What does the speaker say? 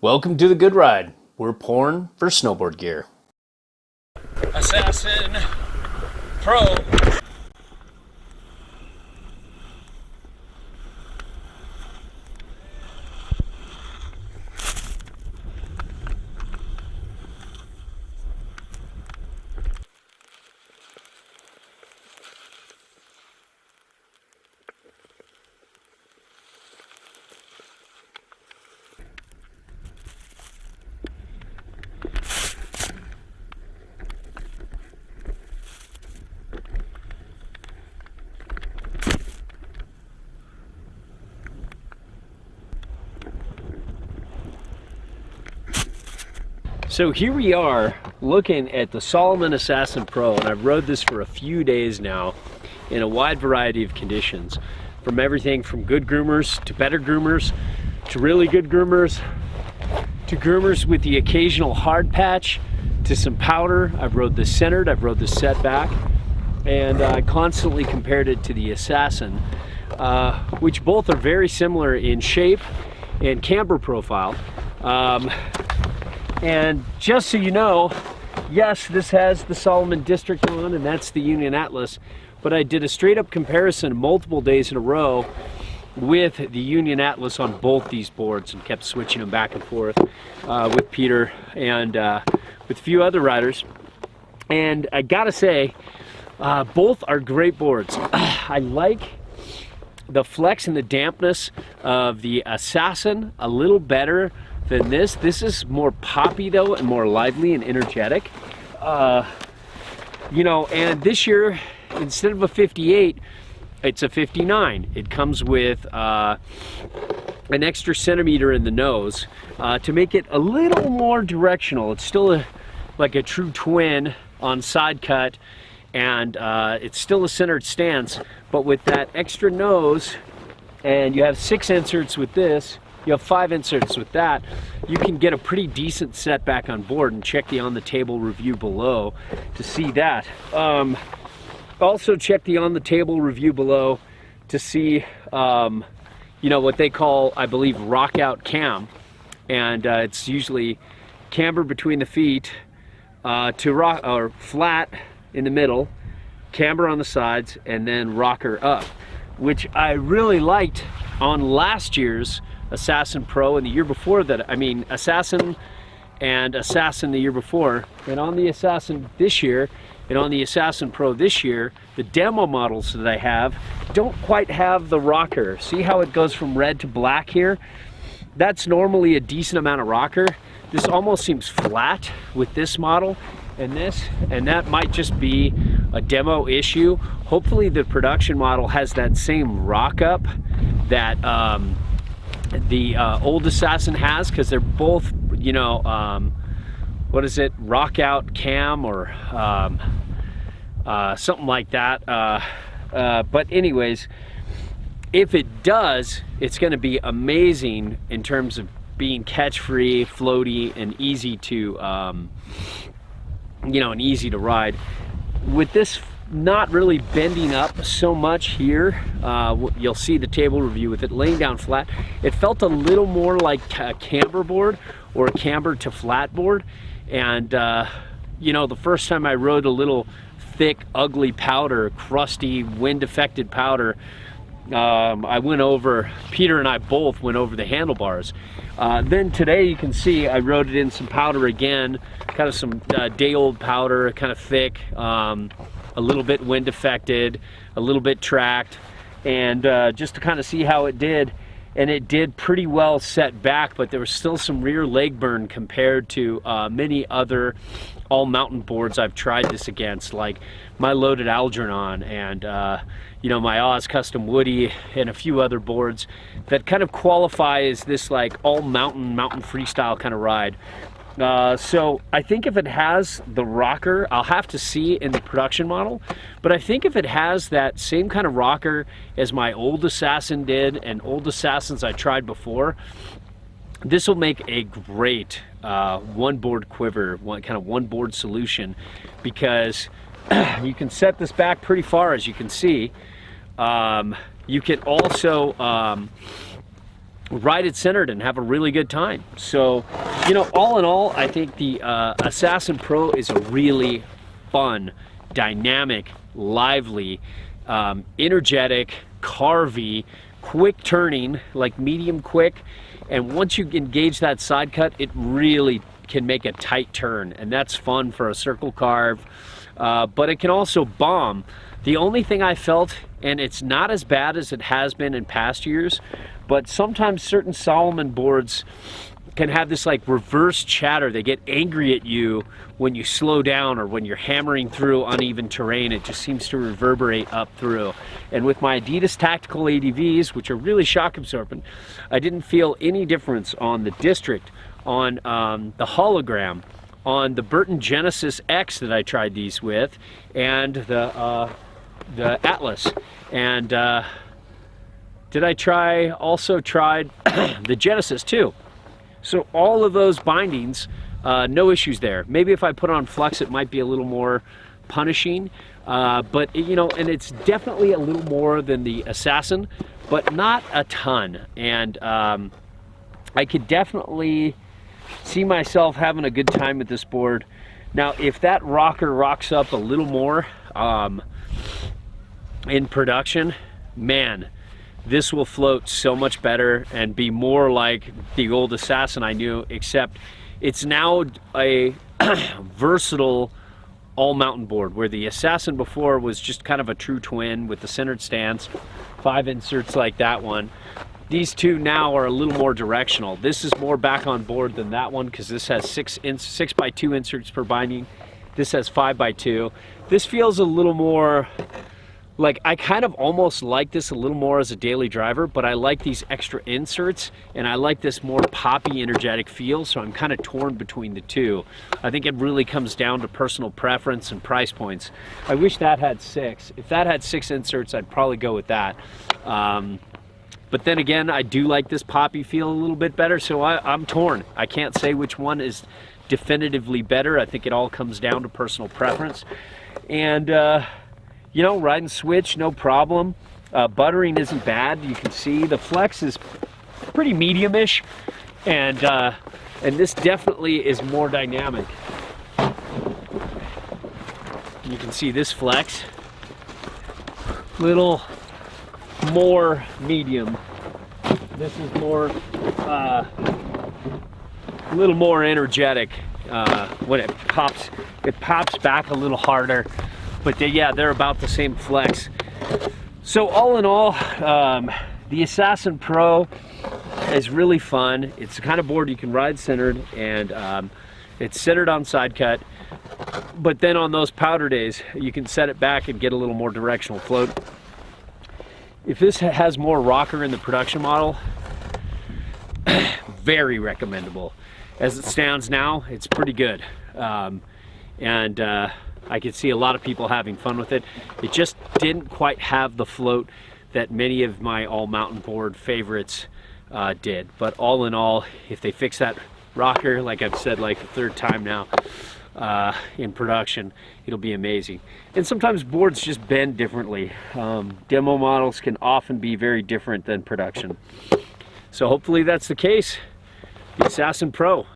Welcome to the Good Ride. We're pouring for snowboard gear. Assassin Pro. So here we are looking at the Salomon Assasin Pro, and I've rode this for a few days now in a wide variety of conditions, from everything from good groomers to better groomers to really good groomers to groomers with the occasional hard patch to some powder. I've rode this centered, I've rode this set back, and I constantly compared it to the Assasin, which both are very similar in shape and camber profile. And just so you know, yes, this has the Salomon District on, and that's the Union Atlas, but I did a straight up comparison multiple days in a row with the Union Atlas on both these boards and kept switching them back and forth with Peter and with a few other riders. And I gotta say, both are great boards. I like the flex and the dampness of the Assasin a little better than this. This is more poppy though, and more lively and energetic. You know, and this year, instead of a 58, it's a 59. It comes with an extra centimeter in the nose to make it a little more directional. It's still like a true twin on side cut, and it's still a centered stance, but with that extra nose, and you have 6 inserts with this, you have 5 inserts with that, you can get a pretty decent setback on board, and check the on the table review below to see that. Also check the on the table review below to see you know, what they call, I believe, rock out cam, and it's usually camber between the feet to rock, or flat in the middle, camber on the sides, and then rocker up, which I really liked on last year's Assasin Pro and the year before that. I mean, Assasin and Assasin the year before, and on the Assasin this year, and on the Assasin Pro this year, the demo models that I have don't quite have the rocker. See how it goes from red to black here? That's normally a decent amount of rocker. This almost seems flat with this model and this, and that might just be a demo issue. Hopefully the production model has that same rock up that the old Assasin has, because they're both, you know, what is it, rock out cam or something like that. But anyways, if it does, it's going to be amazing in terms of being catch free, floaty, and easy to you know, and easy to ride. With this not really bending up so much here, you'll see the table review with it laying down flat. It felt a little more like a camber board or a camber to flat board. And you know, the first time I rode a little thick, ugly powder, crusty, wind affected powder, I went over, Peter and I both went over the handlebars. Then today you can see I rode it in some powder again, kind of some day old powder, kind of thick, a little bit wind affected, a little bit tracked, and just to kind of see how it did. And it did pretty well set back, but there was still some rear leg burn compared to many other all mountain boards I've tried this against, like my loaded Algernon and you know, my Oz Custom Woody and a few other boards that kind of qualify as this like all mountain freestyle kind of ride. So I think if it has the rocker, I'll have to see in the production model, but I think if it has that same kind of rocker as my old Assasin did and old Assassins I tried before, this will make a great one board quiver, one board solution, because you can set this back pretty far, as you can see. You can also ride it centered and have a really good time. So, you know, all in all, I think the Assasin Pro is a really fun, dynamic, lively, energetic, carvy, quick turning, like medium quick. And once you engage that side cut, it really can make a tight turn, and that's fun for a circle carve. But it can also bomb. The only thing I felt, and it's not as bad as it has been in past years, but sometimes certain Salomon boards can have this like reverse chatter. They get angry at you when you slow down or when you're hammering through uneven terrain. It just seems to reverberate up through. And with my Adidas Tactical ADVs, which are really shock absorbent, I didn't feel any difference on the District, on the Hologram, on the Burton Genesis X that I tried these with, and the Atlas. And did I also tried the Genesis too. So all of those bindings, no issues there. Maybe if I put on Flux, it might be a little more punishing, but you know, and it's definitely a little more than the Assasin, but not a ton. And I could definitely see myself having a good time with this board. Now, if that rocker rocks up a little more in production, man, this will float so much better and be more like the old Assasin I knew, except it's now a versatile all-mountain board, where the Assasin before was just kind of a true twin with the centered stance, 5 inserts like that one. These two now are a little more directional. This is more back on board than that one, because this has 6x2 inserts per binding. This has 5x2. This feels a little more like, I kind of almost like this a little more as a daily driver, but I like these extra inserts, and I like this more poppy, energetic feel, so I'm kind of torn between the two. I think it really comes down to personal preference and price points. I wish that had 6. If that had 6 inserts, I'd probably go with that. But then again, I do like this poppy feel a little bit better, so I'm torn. I can't say which one is definitively better. I think it all comes down to personal preference. And you know, ride and switch, no problem. Buttering isn't bad. You can see the flex is pretty medium-ish, and this definitely is more dynamic. You can see this flex, little more medium. This is more, a little more energetic when it pops. It pops back a little harder. But yeah, they're about the same flex. So all in all, the Assasin Pro is really fun. It's the kind of board you can ride centered, and it's centered on side cut. But then on those powder days, you can set it back and get a little more directional float. If this has more rocker in the production model, very recommendable. As it stands now, it's pretty good. I could see a lot of people having fun with it. It just didn't quite have the float that many of my all-mountain board favorites did. But all in all, if they fix that rocker, like I've said like the 3rd time now in production, it'll be amazing. And sometimes boards just bend differently. Demo models can often be very different than production. So hopefully that's the case. The Assasin Pro.